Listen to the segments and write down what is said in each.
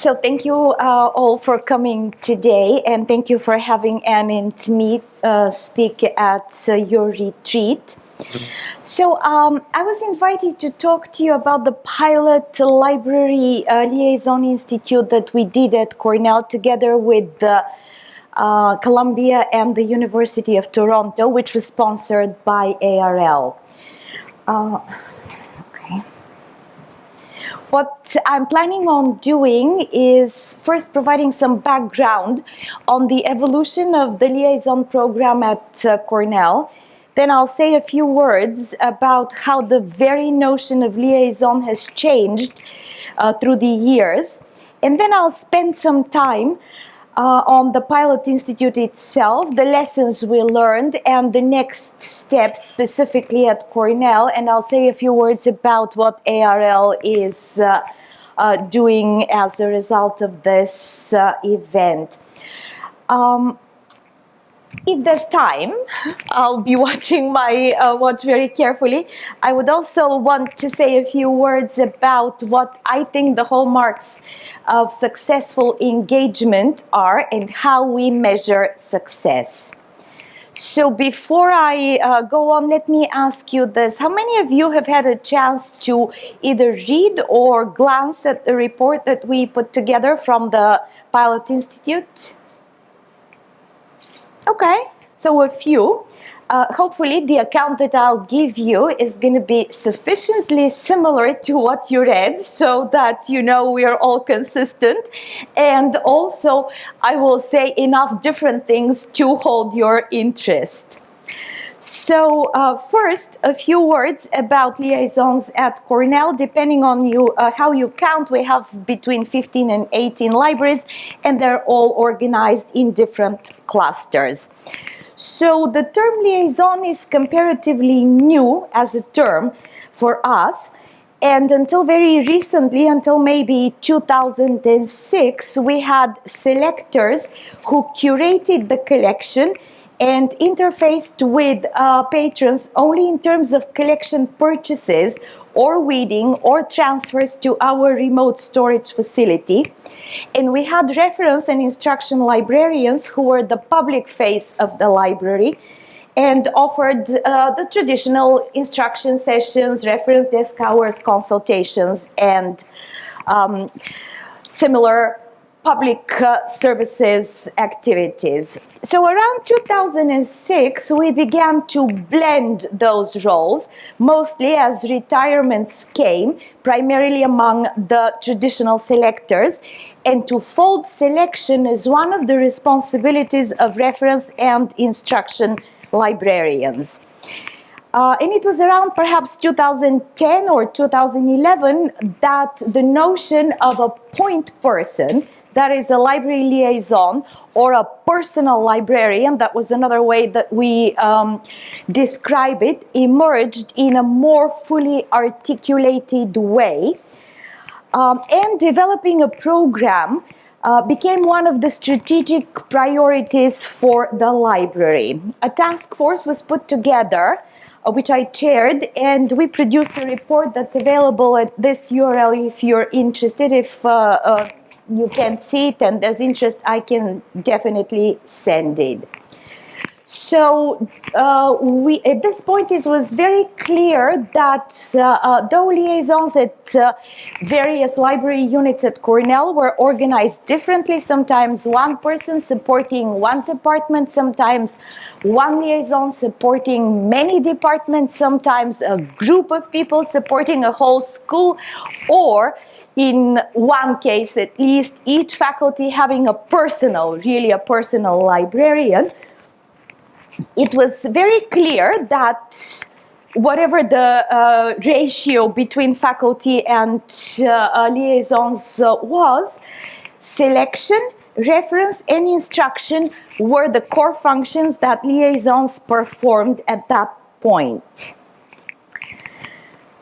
So thank you all for coming today, and thank you for having Anne and me speak at your retreat. So I was invited to talk to you about the pilot library liaison institute that we did at Cornell together with Columbia and the University of Toronto, which was sponsored by ARL. What I'm planning on doing is first providing some background on the evolution of the liaison program at Cornell. Then I'll say a few words about how the very notion of liaison has changed through the years. And then I'll spend some time on the Pilot Institute itself, the lessons we learned, and the next steps specifically at Cornell. And I'll say a few words about what ARL is doing as a result of this event. If there's time, I'll be watching my watch very carefully. I would also want to say a few words about what I think the hallmarks of successful engagement are and how we measure success. So before I go on, let me ask you this. How many of you have had a chance to either read or glance at the report that we put together from the Pilot Institute? Okay, so a few. Hopefully the account that I'll give you is going to be sufficiently similar to what you read so that you know we are all consistent, and also I will say enough different things to hold your interest. So first, a few words about liaisons at Cornell. Depending on how you count, we have between 15 and 18 libraries, and they're all organized in different clusters. So the term liaison is comparatively new as a term for us, and until very recently, until maybe 2006, we had selectors who curated the collection and interfaced with patrons only in terms of collection purchases or weeding or transfers to our remote storage facility. And we had reference and instruction librarians who were the public face of the library and offered the traditional instruction sessions, reference desk hours, consultations, and similar public services activities. So around 2006, we began to blend those roles, mostly as retirements came, primarily among the traditional selectors, and to fold selection as one of the responsibilities of reference and instruction librarians. And it was around perhaps 2010 or 2011 that the notion of a point person, that is a library liaison, or a personal librarian, that was another way that we describe it, emerged in a more fully articulated way. And developing a program became one of the strategic priorities for the library. A task force was put together, which I chaired, and we produced a report that's available at this URL if you're interested. If you can't see it and there's interest, I can definitely send it. So at this point it was very clear that though liaisons at various library units at Cornell were organized differently, sometimes one person supporting one department, sometimes one liaison supporting many departments, sometimes a group of people supporting a whole school, or in one case at least, each faculty having really a personal librarian. It was very clear that whatever the ratio between faculty and liaisons was, selection, reference, and instruction were the core functions that liaisons performed at that point.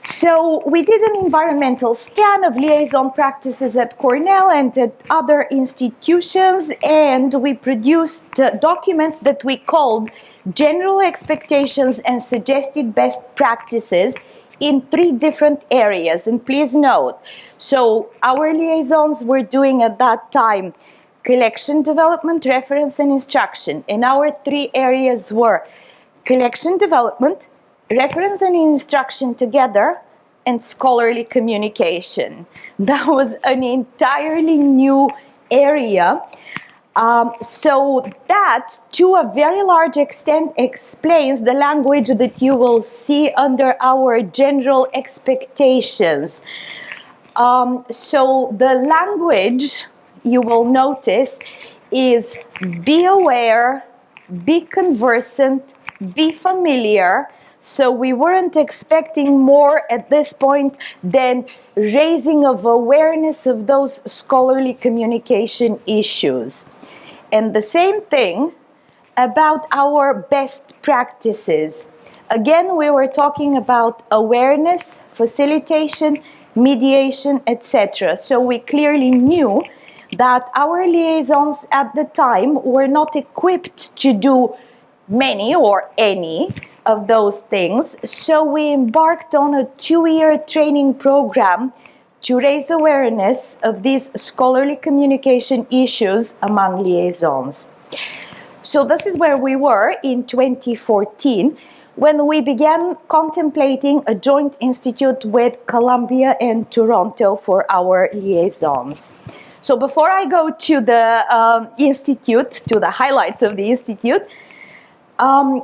So we did an environmental scan of liaison practices at Cornell and at other institutions, and we produced documents that we called General Expectations and Suggested Best Practices in 3 different areas, and please note, so our liaisons were doing at that time collection, development, reference, and instruction, and our 3 areas were collection, development, reference and instruction together, and scholarly communication. That was an entirely new area. So that, to a very large extent, explains the language that you will see under our general expectations. So the language, you will notice, is be aware, be conversant, be familiar. So we weren't expecting more at this point than raising of awareness of those scholarly communication issues. And the same thing about our best practices. Again, we were talking about awareness, facilitation, mediation, etc. So we clearly knew that our liaisons at the time were not equipped to do many or any of those things. So we embarked on a 2-year training program to raise awareness of these scholarly communication issues among liaisons. So this is where we were in 2014 when we began contemplating a joint institute with Columbia and Toronto for our liaisons. So before I go to the institute, to the highlights of the institute,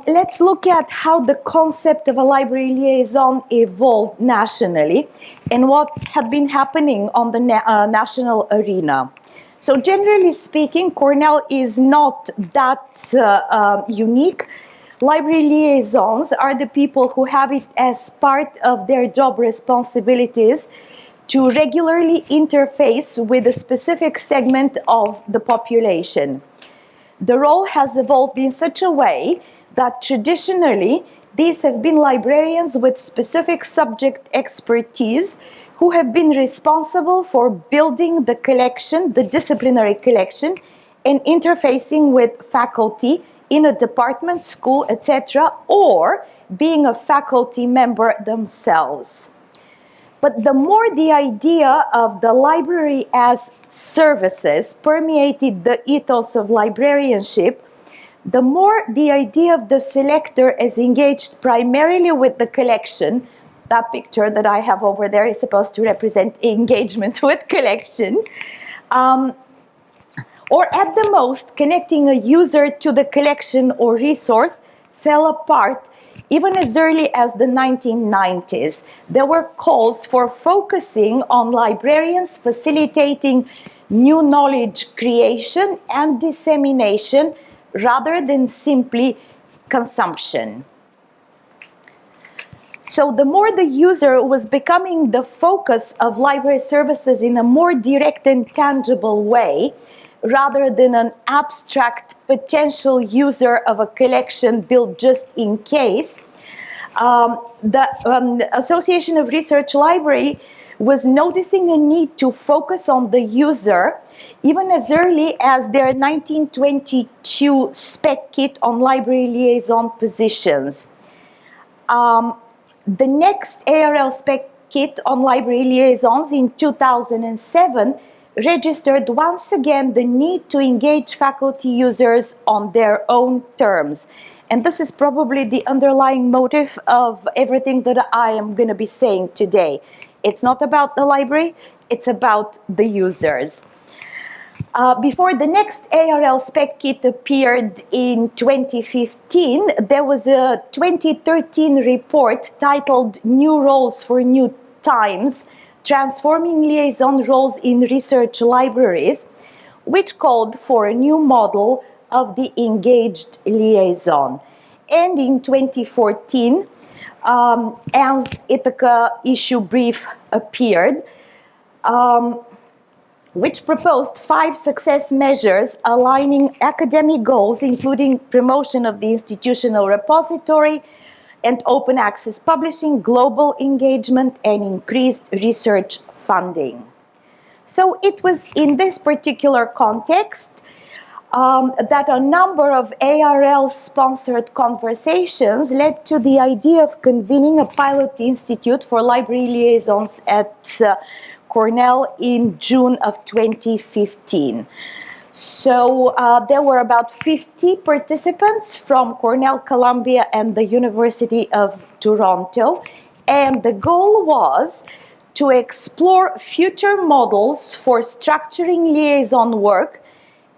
let's look at how the concept of a library liaison evolved nationally and what had been happening on the national arena. So generally speaking, Cornell is not that unique. Library liaisons are the people who have it as part of their job responsibilities to regularly interface with a specific segment of the population. The role has evolved in such a way that traditionally these have been librarians with specific subject expertise who have been responsible for building the collection, the disciplinary collection, and interfacing with faculty in a department, school, etc., or being a faculty member themselves. But the more the idea of the library as services permeated the ethos of librarianship, the more the idea of the selector as engaged primarily with the collection, that picture that I have over there is supposed to represent engagement with collection, or at the most connecting a user to the collection or resource, fell apart. Even as early as the 1990s, there were calls for focusing on librarians facilitating new knowledge creation and dissemination rather than simply consumption. So the more the user was becoming the focus of library services in a more direct and tangible way, rather than an abstract potential user of a collection built just in case, the Association of Research Library was noticing a need to focus on the user even as early as their 1922 spec kit on library liaison positions. The next ARL spec kit on library liaisons in 2007 registered once again the need to engage faculty users on their own terms. And this is probably the underlying motive of everything that I am going to be saying today. It's not about the library, it's about the users. Before the next ARL spec kit appeared in 2015, there was a 2013 report titled New Roles for New Times, Transforming Liaison Roles in Research Libraries, which called for a new model of the engaged liaison. And in 2014, Anne's Ithaca issue brief appeared, which proposed 5 success measures aligning academic goals, including promotion of the institutional repository and open access publishing, global engagement, and increased research funding. So it was in this particular context that a number of ARL-sponsored conversations led to the idea of convening a pilot institute for library liaisons at Cornell in June of 2015. So there were about 50 participants from Cornell, Columbia, and the University of Toronto, and the goal was to explore future models for structuring liaison work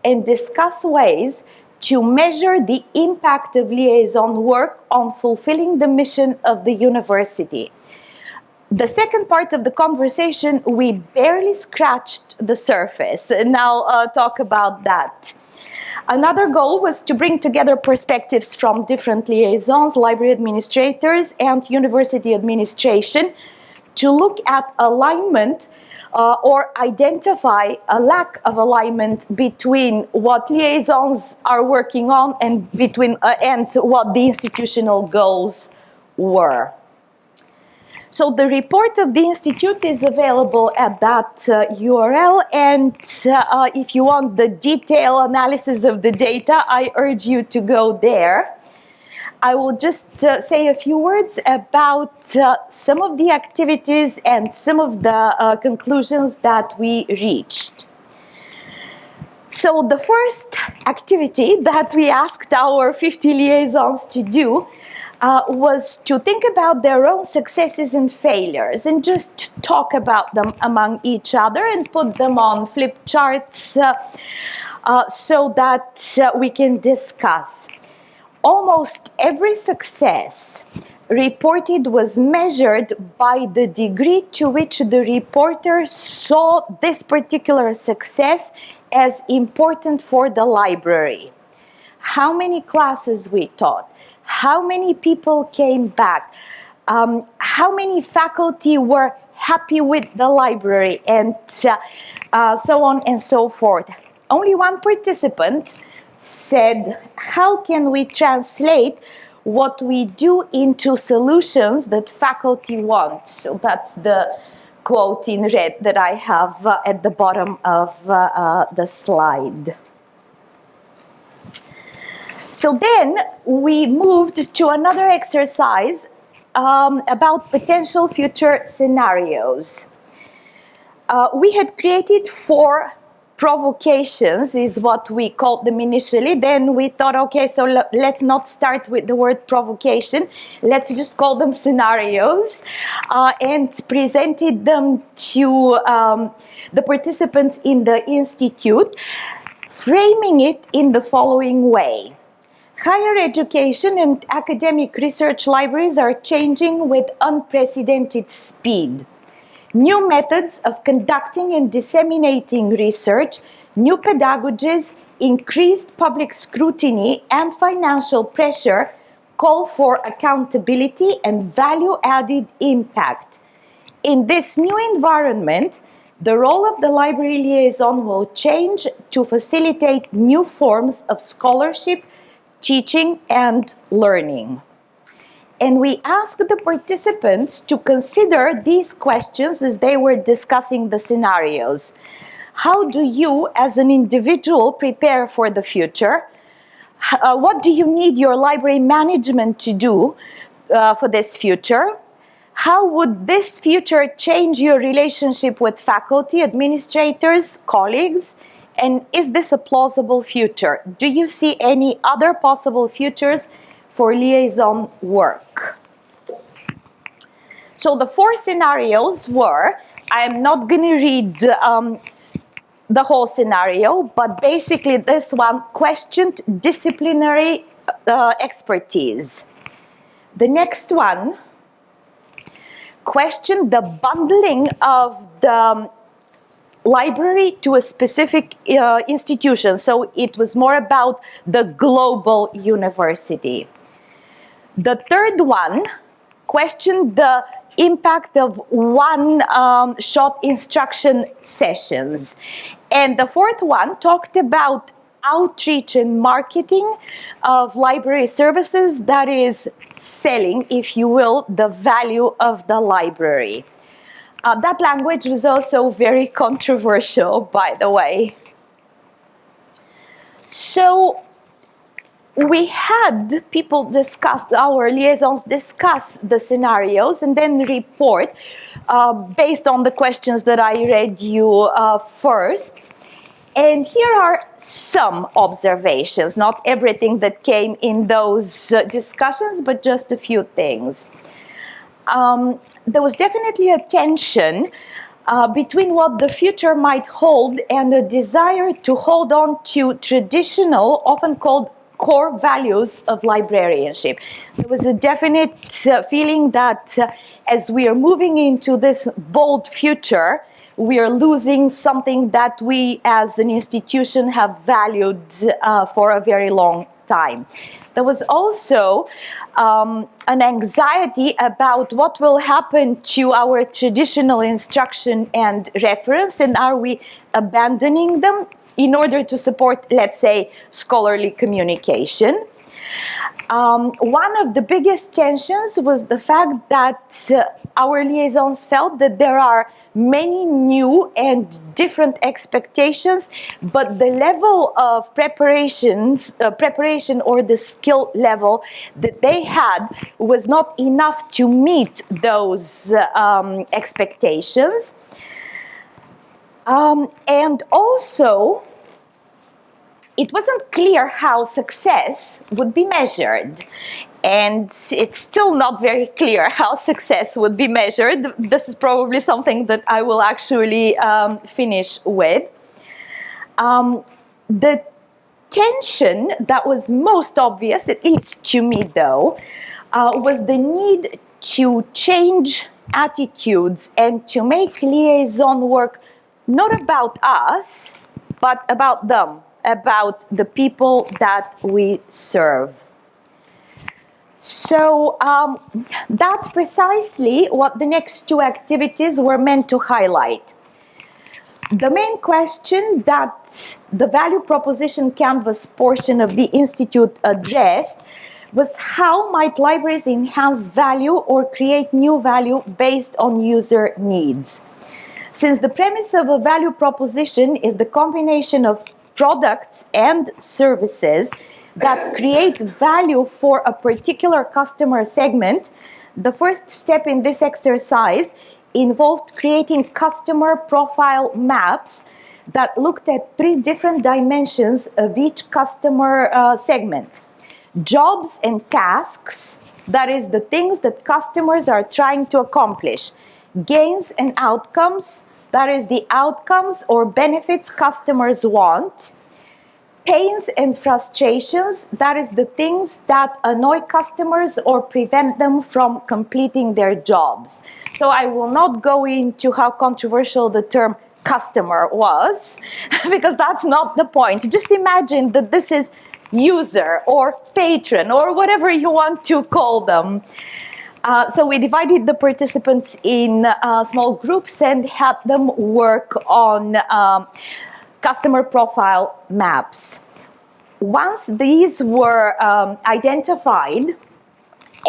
and discuss ways to measure the impact of liaison work on fulfilling the mission of the university. The second part of the conversation, we barely scratched the surface, and I'll talk about that. Another goal was to bring together perspectives from different liaisons, library administrators, and university administration to look at alignment or identify a lack of alignment between what liaisons are working on and between and what the institutional goals were. So the report of the Institute is available at that URL, and if you want the detailed analysis of the data, I urge you to go there. I will just say a few words about some of the activities and some of the conclusions that we reached. So the first activity that we asked our 50 liaisons to do was to think about their own successes and failures and just talk about them among each other and put them on flip charts so that we can discuss. Almost every success reported was measured by the degree to which the reporter saw this particular success as important for the library. How many classes we taught? How many people came back? How many faculty were happy with the library? And so on and so forth. Only one participant said, how can we translate what we do into solutions that faculty want? So that's the quote in red that I have at the bottom of the slide. So then we moved to another exercise about potential future scenarios. We had created 4 provocations, is what we called them initially. Then we thought, okay, so let's not start with the word provocation. Let's just call them scenarios, and presented them to the participants in the institute, framing it in the following way. Higher education and academic research libraries are changing with unprecedented speed. New methods of conducting and disseminating research, new pedagogies, increased public scrutiny, and financial pressure call for accountability and value-added impact. In this new environment, the role of the library liaison will change to facilitate new forms of scholarship, teaching, and learning. And we asked the participants to consider these questions as they were discussing the scenarios. How do you, as an individual, prepare for the future? What do you need your library management to do for this future? How would this future change your relationship with faculty, administrators, colleagues? And is this a plausible future? Do you see any other possible futures for liaison work? So the 4 scenarios were, I'm not going to read the whole scenario, but basically this one questioned disciplinary expertise. The next one questioned the bundling of the library to a specific institution. So it was more about the global university. The third one questioned the impact of one-shot instruction sessions. And the fourth one talked about outreach and marketing of library services, that is selling, if you will, the value of the library. That language was also very controversial, by the way. So we had people discuss, our liaisons discuss the scenarios and then report based on the questions that I read you first. And here are some observations, not everything that came in those discussions, but just a few things. There was definitely a tension between what the future might hold and a desire to hold on to traditional, often called core values of librarianship. There was a definite feeling that as we are moving into this bold future, we are losing something that we as an institution have valued for a very long time. There was also an anxiety about what will happen to our traditional instruction and reference, and are we abandoning them in order to support, let's say, scholarly communication. One of the biggest tensions was the fact that our liaisons felt that there are many new and different expectations, but the level of preparation or the skill level that they had was not enough to meet those expectations. And also, it wasn't clear how success would be measured. And it's still not very clear how success would be measured. This is probably something that I will actually finish with. The tension that was most obvious, at least to me though, was the need to change attitudes and to make liaison work not about us, but about them, about the people that we serve. So that's precisely what the next two activities were meant to highlight. The main question that the value proposition canvas portion of the Institute addressed was how might libraries enhance value or create new value based on user needs. Since the premise of a value proposition is the combination of products and services that create value for a particular customer segment, the first step in this exercise involved creating customer profile maps that looked at 3 different dimensions of each customer segment. Jobs and tasks, that is the things that customers are trying to accomplish. Gains and outcomes, that is the outcomes or benefits customers want. Pains and frustrations, that is the things that annoy customers or prevent them from completing their jobs. So I will not go into how controversial the term customer was, because that's not the point. Just imagine that this is user or patron or whatever you want to call them. So we divided the participants in small groups and had them work on customer profile maps. Once these were identified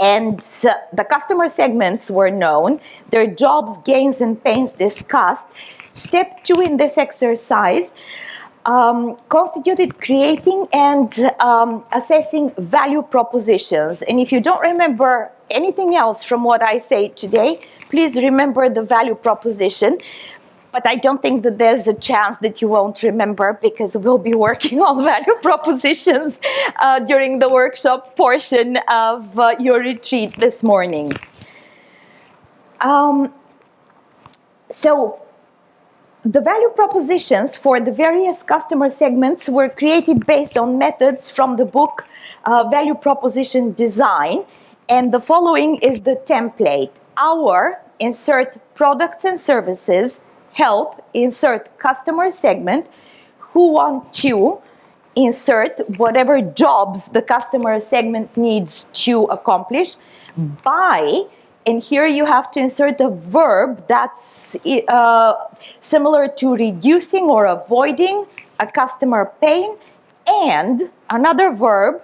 and the customer segments were known, their jobs, gains, and pains discussed, step 2 in this exercise constituted creating and assessing value propositions. And if you don't remember anything else from what I say today, please remember the value proposition. But I don't think that there's a chance that you won't remember, because we'll be working on value propositions during the workshop portion of your retreat this morning. So the value propositions for the various customer segments were created based on methods from the book Value Proposition Design. And the following is the template. Our, insert products and services, help, insert customer segment, who want to, insert whatever jobs the customer segment needs to accomplish, by, and here you have to insert a verb that's similar to reducing or avoiding a customer pain, and another verb,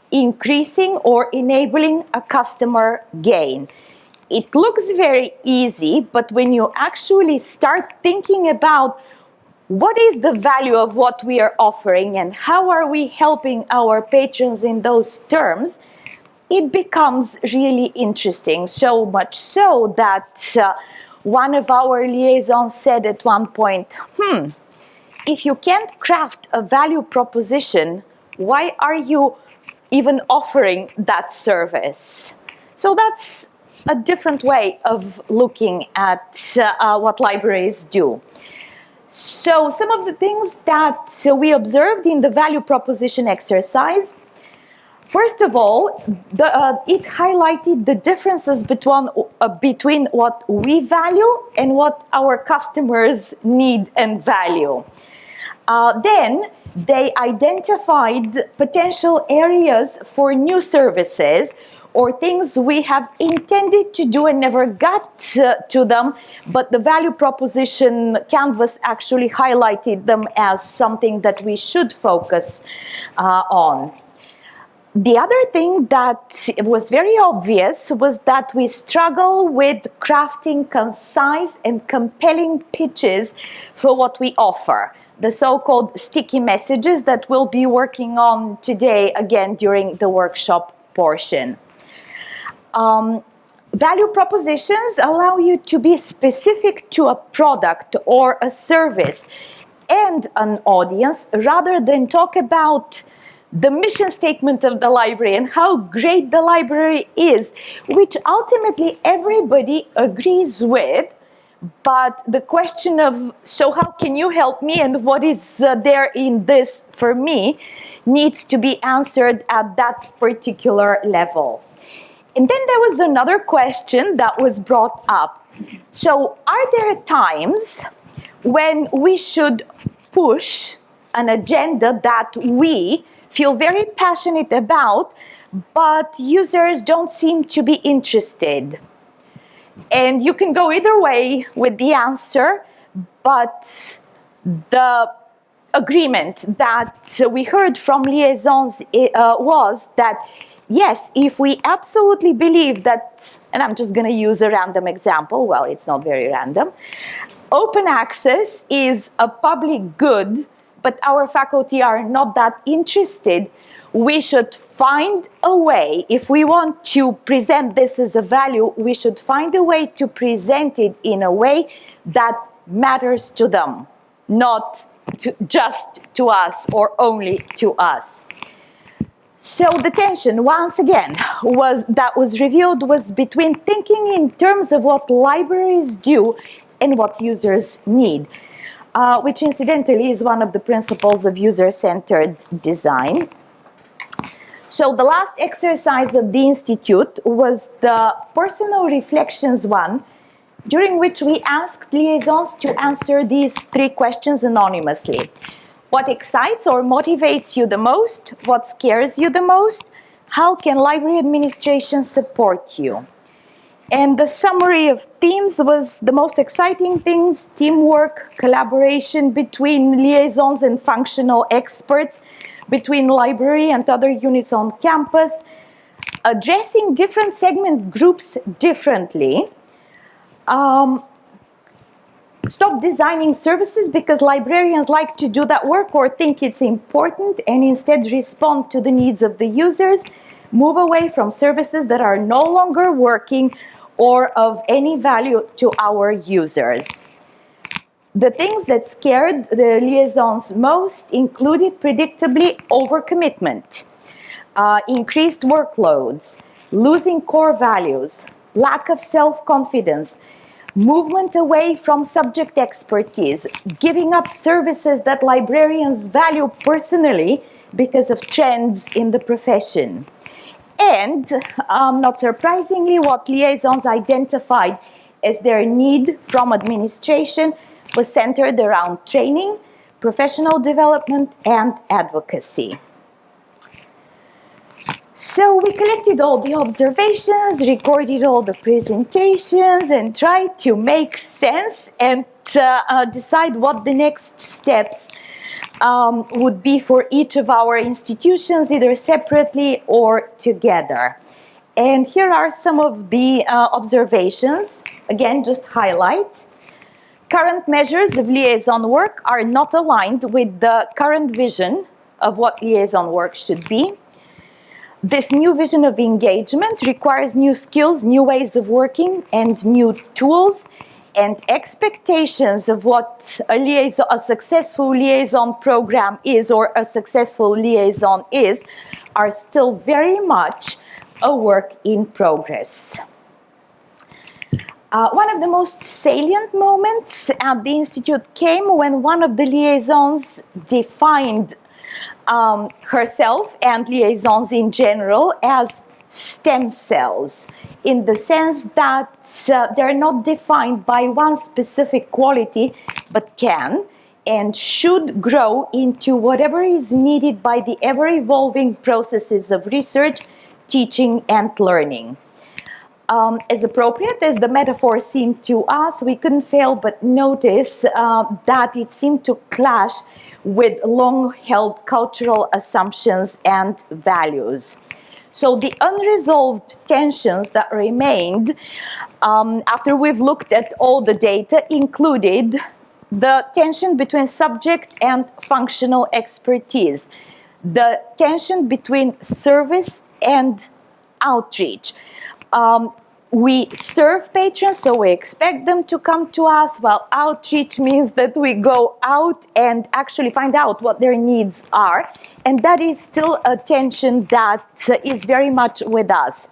increasing or enabling a customer gain. It looks very easy, but when you actually start thinking about what is the value of what we are offering and how are we helping our patrons in those terms, it becomes really interesting. So much so that one of our liaisons said at one point, if you can't craft a value proposition, why are you even offering that service? So that's a different way of looking at what libraries do. So some of the things that we observed in the value proposition exercise, first of all, it highlighted the differences between what we value and what our customers need and value. Then they identified potential areas for new services or things we have intended to do and never got to them, but the value proposition canvas actually highlighted them as something that we should focus on. The other thing that was very obvious was that we struggle with crafting concise and compelling pitches for what we offer, the so-called sticky messages that we'll be working on today again during the workshop portion. Value propositions allow you to be specific to a product or a service and an audience rather than talk about the mission statement of the library and how great the library is, which ultimately everybody agrees with. But the question of, so how can you help me and what is there in this for me, needs to be answered at that particular level. And then there was another question that was brought up. So are there times when we should push an agenda that we feel very passionate about, but users don't seem to be interested? And you can go either way with the answer, but the agreement that we heard from Liaisons was that yes, if we absolutely believe that, and I'm just going to use a random example, well, it's not very random, open access is a public good, but our faculty are not that interested, we should find a way, if we want to present this as a value, we should find a way to present it in a way that matters to them, not just to us or only to us. So the tension, once again, that was revealed was between thinking in terms of what libraries do and what users need, which incidentally is one of the principles of user-centered design. So the last exercise of the Institute was the personal reflections one, during which we asked liaisons to answer these 3 questions anonymously. What excites or motivates you the most? What scares you the most? How can library administration support you? And the summary of themes was the most exciting things: teamwork, collaboration between liaisons and functional experts, between library and other units on campus, addressing different segment groups differently, stop designing services because librarians like to do that work or think it's important and instead respond to the needs of the users, move away from services that are no longer working or of any value to our users. The things that scared the liaisons most included, predictably, overcommitment, increased workloads, losing core values, lack of self-confidence, movement away from subject expertise, giving up services that librarians value personally because of trends in the profession. And, not surprisingly, what liaisons identified as their need from administration was centered around training, professional development, and advocacy. So we collected all the observations, recorded all the presentations, and tried to make sense and decide what the next steps would be for each of our institutions, either separately or together. And here are some of the observations, again, just highlights. Current measures of liaison work are not aligned with the current vision of what liaison work should be. This new vision of engagement requires new skills, new ways of working, and new tools, and expectations of what a successful liaison program is or a successful liaison is are still very much a work in progress. One of the most salient moments at the Institute came when one of the liaisons defined herself and liaisons in general as stem cells, in the sense that they're not defined by one specific quality, but can and should grow into whatever is needed by the ever-evolving processes of research, teaching, and learning. As appropriate as the metaphor seemed to us, we couldn't fail but notice that it seemed to clash with long-held cultural assumptions and values. So the unresolved tensions that remained after we've looked at all the data included the tension between subject and functional expertise, the tension between service and outreach. We serve patrons, so we expect them to come to us, while outreach means that we go out and actually find out what their needs are. And that is still a tension that is very much with us.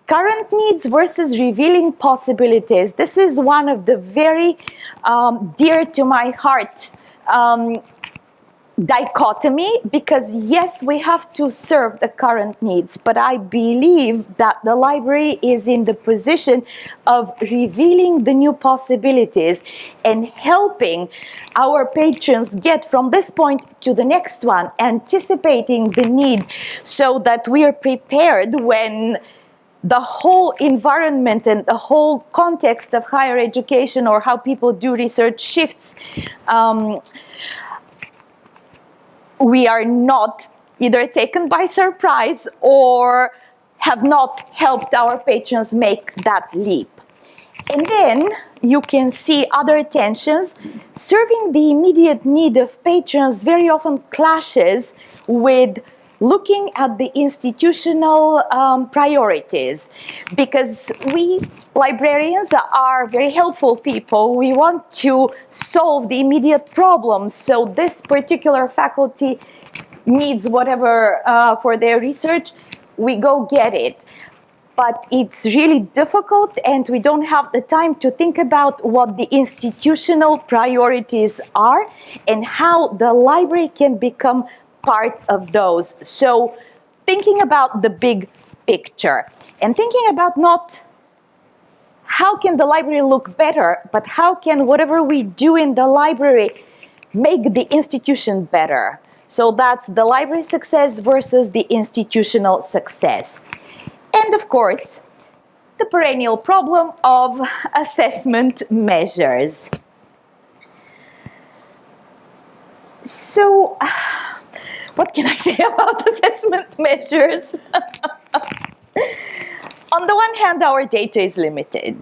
Current needs versus revealing possibilities. This is one of the very dear to my heart dichotomy, because yes, we have to serve the current needs, but I believe that the library is in the position of revealing the new possibilities and helping our patrons get from this point to the next one, anticipating the need so that we are prepared when the whole environment and the whole context of higher education or how people do research shifts. We are not either taken by surprise or have not helped our patrons make that leap. And then you can see other tensions. Serving the immediate need of patrons very often clashes with looking at the institutional priorities, because we librarians are very helpful people. We want to solve the immediate problems. So this particular faculty needs whatever for their research, we go get it. But it's really difficult, and we don't have the time to think about what the institutional priorities are and how the library can become part of those. So thinking about the big picture and thinking about not how can the library look better, but how can whatever we do in the library make the institution better. So that's the library success versus the institutional success. And of course, the perennial problem of assessment measures. So, what can I say about assessment measures? On the one hand, our data is limited.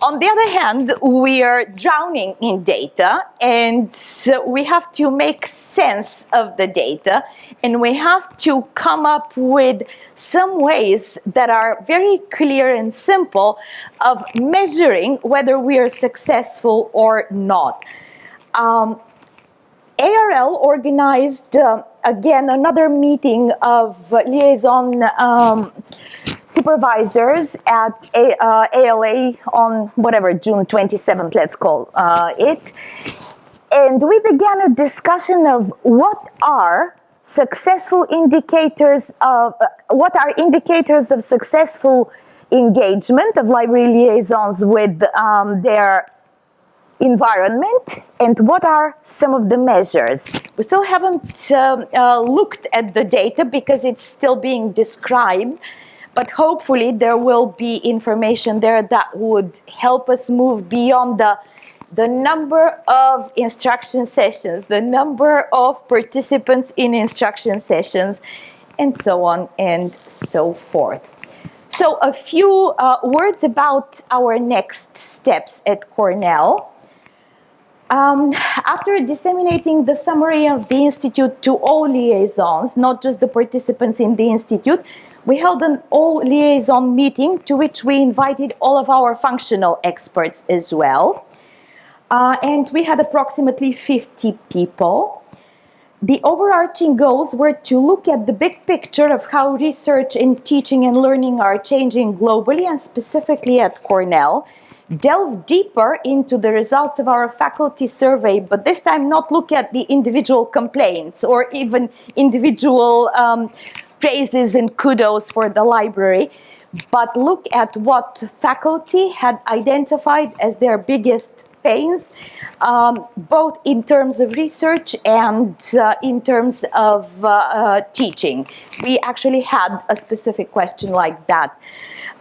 On the other hand, we are drowning in data, and so we have to make sense of the data, and we have to come up with some ways that are very clear and simple of measuring whether we are successful or not. ARL organized, again, another meeting of liaison supervisors at ALA on whatever, June 27th, let's call it. And we began a discussion of what are successful indicators of, what are indicators of successful engagement of library liaisons with their environment, and what are some of the measures. We still haven't looked at the data because it's still being described, but hopefully there will be information there that would help us move beyond the number of instruction sessions, the number of participants in instruction sessions, and so on and so forth. So a few words about our next steps at Cornell. After disseminating the summary of the Institute to all liaisons, not just the participants in the Institute, we held an all-liaison meeting to which we invited all of our functional experts as well. And we had approximately 50 people. The overarching goals were to look at the big picture of how research in teaching and learning are changing globally and specifically at Cornell, delve deeper into the results of our faculty survey, but this time not look at the individual complaints or even individual praises and kudos for the library, but look at what faculty had identified as their biggest pains, both in terms of research and in terms of teaching. We actually had a specific question like that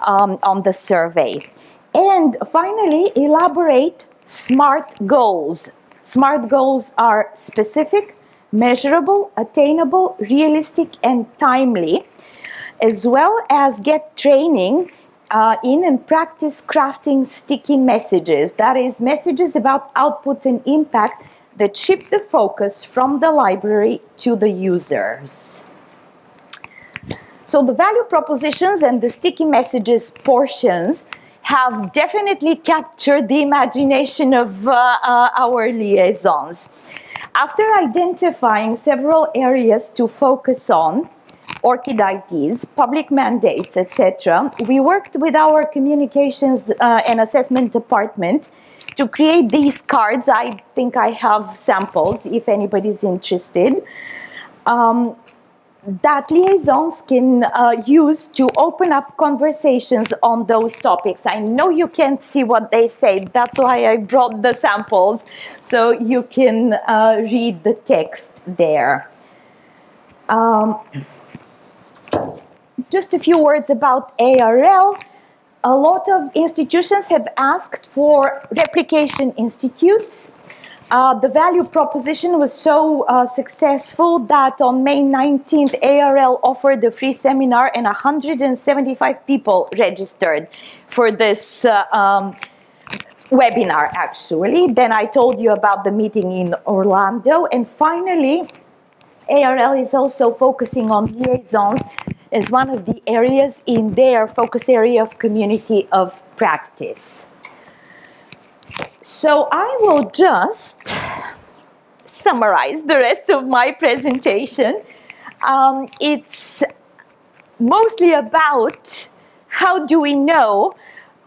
on the survey. And finally, elaborate SMART goals. SMART goals are specific, measurable, attainable, realistic, and timely, as well as get training in and practice crafting sticky messages. That is, messages about outputs and impact that shift the focus from the library to the users. So the value propositions and the sticky messages portions have definitely captured the imagination of our liaisons. After identifying several areas to focus on, Orchid IDs, public mandates, etc., we worked with our communications and assessment department to create these cards. I think I have samples if anybody's interested. That liaisons can use to open up conversations on those topics. I know you can't see what they say. That's why I brought the samples, so you can read the text there. Just a few words about ARL. A lot of institutions have asked for replication institutes. The value proposition was so successful that on May 19th, ARL offered a free seminar and 175 people registered for this webinar, actually. Then I told you about the meeting in Orlando. And finally, ARL is also focusing on liaisons as one of the areas in their focus area of community of practice. So I will just summarize the rest of my presentation. It's mostly about how do we know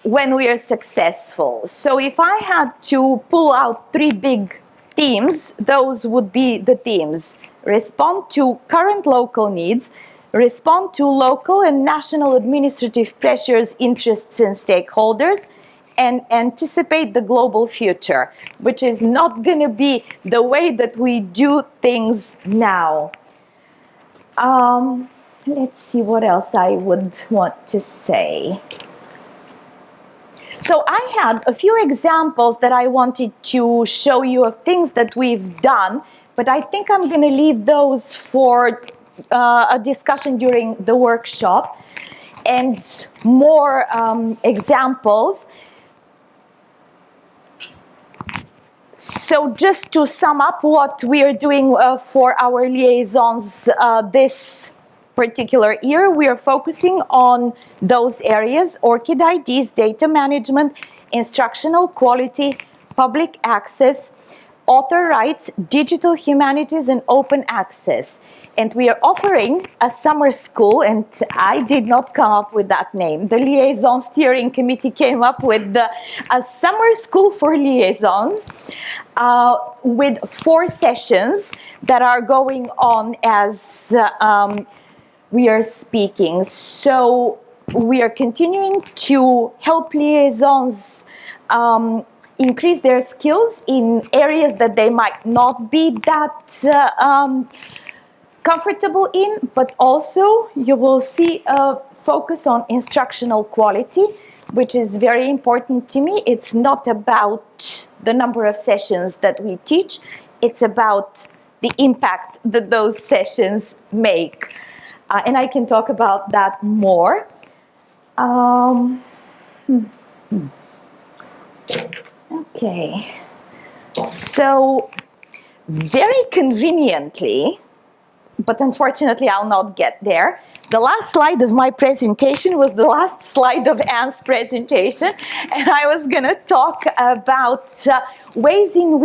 when we are successful. So if I had to pull out three big themes, those would be the themes. Respond to current local needs, respond to local and national administrative pressures, interests, and stakeholders, and anticipate the global future, which is not going to be the way that we do things now. Let's see what else I would want to say. So I had a few examples that I wanted to show you of things that we've done, but I think I'm going to leave those for a discussion during the workshop and more examples. So just to sum up what we are doing for our liaisons this particular year, we are focusing on those areas: Orchid IDs, data management, instructional quality, public access, author rights, digital humanities, and open access. And we are offering a summer school, and I did not come up with that name. The Liaison Steering Committee came up with a summer school for liaisons with 4 sessions that are going on as we are speaking. So we are continuing to help liaisons increase their skills in areas that they might not be that comfortable in, but also you will see a focus on instructional quality, which is very important to me. It's not about the number of sessions that we teach, it's about the impact that those sessions make. And I can talk about that more. Um, okay. So, very conveniently, but unfortunately I'll not get there. The last slide of my presentation was the last slide of Anne's presentation, and I was going to talk about ways in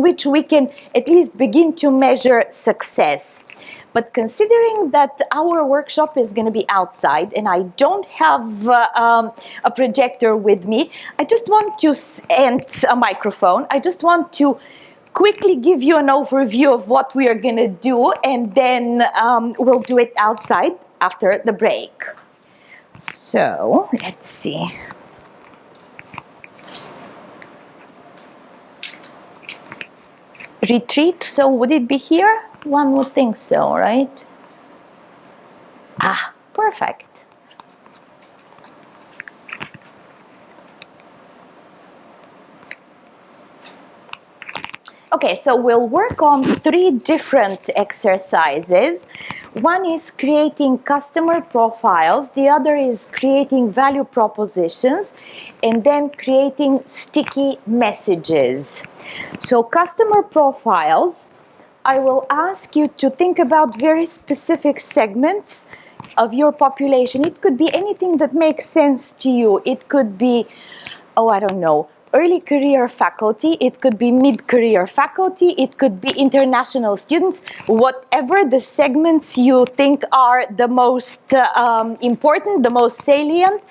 which we can at least begin to measure success. But considering that our workshop is going to be outside and I don't have a projector with me, I just want to, and a microphone, I just want to quickly give you an overview of what we are going to do, and then we'll do it outside after the break. So, let's see. Retreat, so would it be here? One would think so, right? Ah, perfect. Okay, so we'll work on 3 different exercises. One is creating customer profiles, the other is creating value propositions, and then creating sticky messages. So customer profiles, I will ask you to think about very specific segments of your population. It could be anything that makes sense to you. It could be, oh, I don't know, early career faculty, it could be mid-career faculty, it could be international students, whatever the segments you think are the most important, the most salient.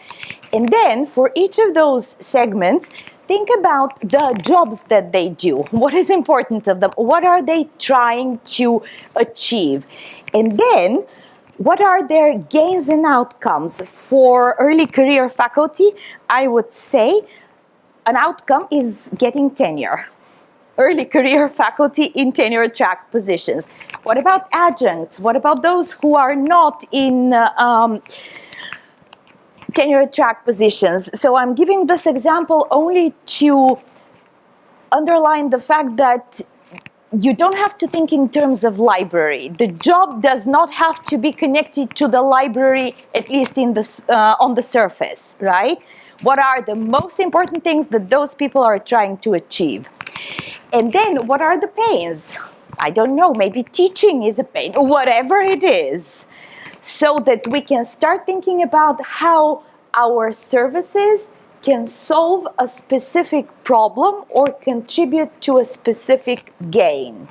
And then for each of those segments, think about the jobs that they do. What is important of them? What are they trying to achieve? And then, what are their gains and outcomes? For early career faculty, I would say an outcome is getting tenure. Early career faculty in tenure track positions. What about adjuncts? What about those who are not in tenure track positions? So I'm giving this example only to underline the fact that you don't have to think in terms of library. The job does not have to be connected to the library, at least in the, on the surface, right? What are the most important things that those people are trying to achieve? And then what are the pains? I don't know, maybe teaching is a pain, or whatever it is, so that we can start thinking about how our services can solve a specific problem or contribute to a specific gain.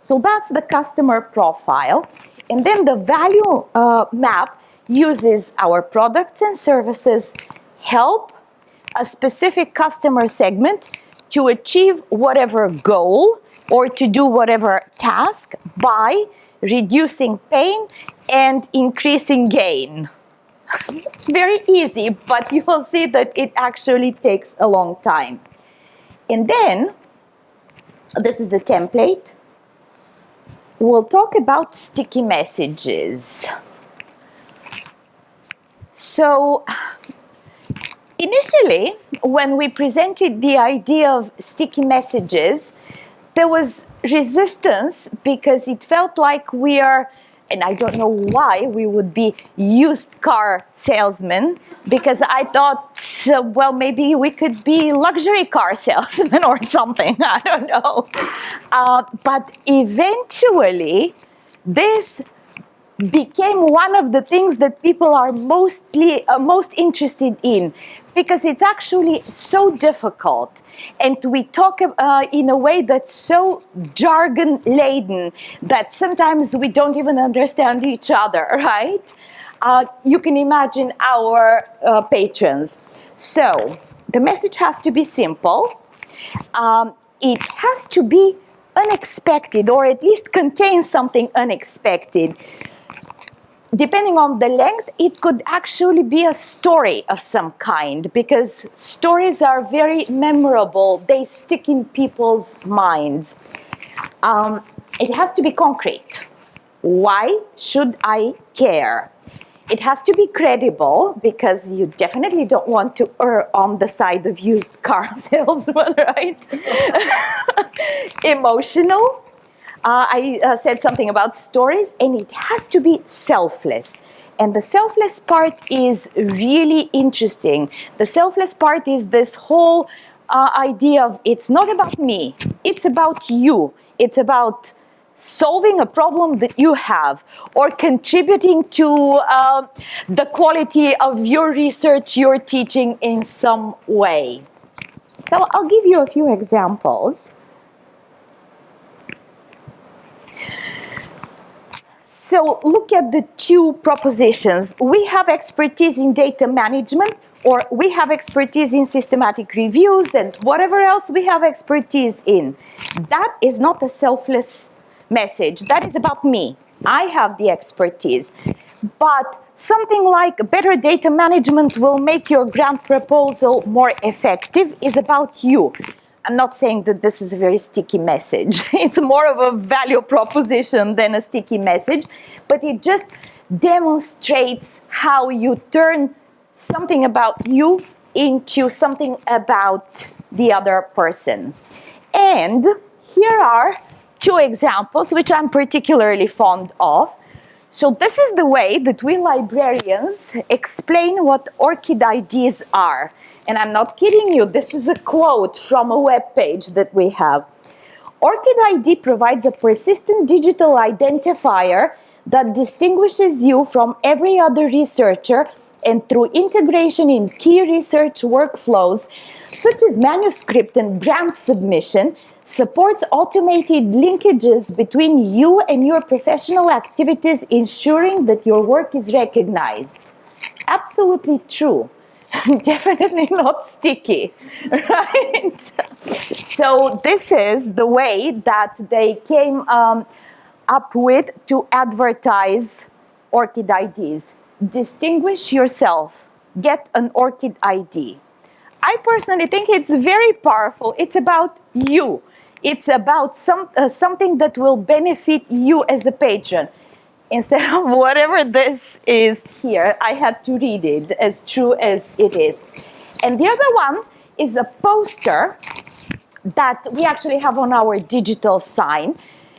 So that's the customer profile. And then the value map uses our products and services help a specific customer segment to achieve whatever goal or to do whatever task by reducing pain and increasing gain. Very easy, but you will see that it actually takes a long time. And then, this is the template. We'll talk about sticky messages. So, initially, when we presented the idea of sticky messages, there was resistance because it felt like we are, and I don't know why we would be used car salesmen, because I thought, well, maybe we could be luxury car salesmen or something, I don't know. But eventually, this became one of the things that people are most interested in, because it's actually so difficult. And we talk in a way that's so jargon-laden that sometimes we don't even understand each other, right? You can imagine our patrons. So, the message has to be simple. It has to be unexpected, or at least contain something unexpected. Depending on the length, it could actually be a story of some kind, because stories are very memorable. They stick in people's minds. It has to be concrete. Why should I care? It has to be credible, because you definitely don't want to err on the side of used car salesman, right? Emotional. I said something about stories, and it has to be selfless. And the selfless part is really interesting. The selfless part is this whole idea of it's not about me, it's about you. It's about solving a problem that you have or contributing to the quality of your research, your teaching in some way. So I'll give you a few examples. So look at the two propositions. We have expertise in data management, or we have expertise in systematic reviews, and whatever else we have expertise in. That is not a selfless message. That is about me. I have the expertise. But something like better data management will make your grant proposal more effective is about you. I'm not saying that this is a very sticky message. It's more of a value proposition than a sticky message, but it just demonstrates how you turn something about you into something about the other person. And here are two examples which I'm particularly fond of. So this is the way that we librarians explain what Orchid IDs are. And I'm not kidding you, this is a quote from a web page that we have. Orchid ID provides a persistent digital identifier that distinguishes you from every other researcher, and through integration in key research workflows, such as manuscript and grant submission, supports automated linkages between you and your professional activities, ensuring that your work is recognized. Absolutely true. Definitely not sticky, right? So this is the way that they came up with to advertise Orchid IDs. Distinguish yourself. Get an Orchid ID. I personally think it's very powerful. It's about you. It's about something that will benefit you as a patron. Instead of whatever this is here, I had to read it as true as it is. And the other one is a poster that we actually have on our digital sign.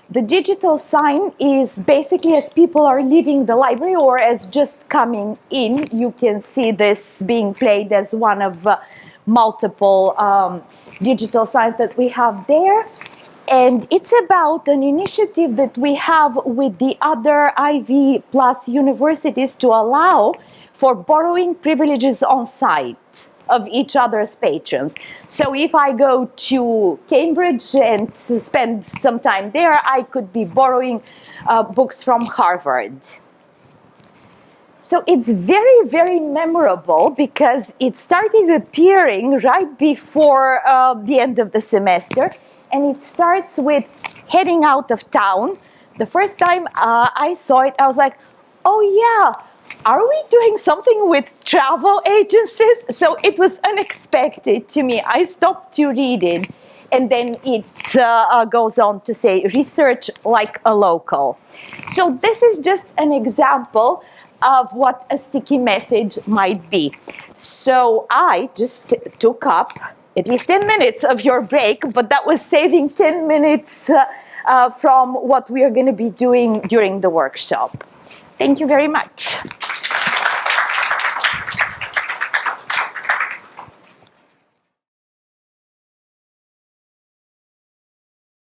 The digital sign is basically as people are leaving the library or as just coming in, you can see this being played as one of multiple digital signs that we have there. And it's about an initiative that we have with the other Ivy Plus universities to allow for borrowing privileges on site of each other's patrons. So if I go to Cambridge and spend some time there, I could be borrowing books from Harvard. So it's very, very memorable because it started appearing right before the end of the semester. And it starts with heading out of town. The first time I saw it, I was like, oh yeah, are we doing something with travel agencies? So it was unexpected to me. I stopped to read it. And then it goes on to say, research like a local. So this is just an example of what a sticky message might be. So I just took up at least 10 minutes of your break, but that was saving 10 minutes from what we are going to be doing during the workshop. Thank you very much.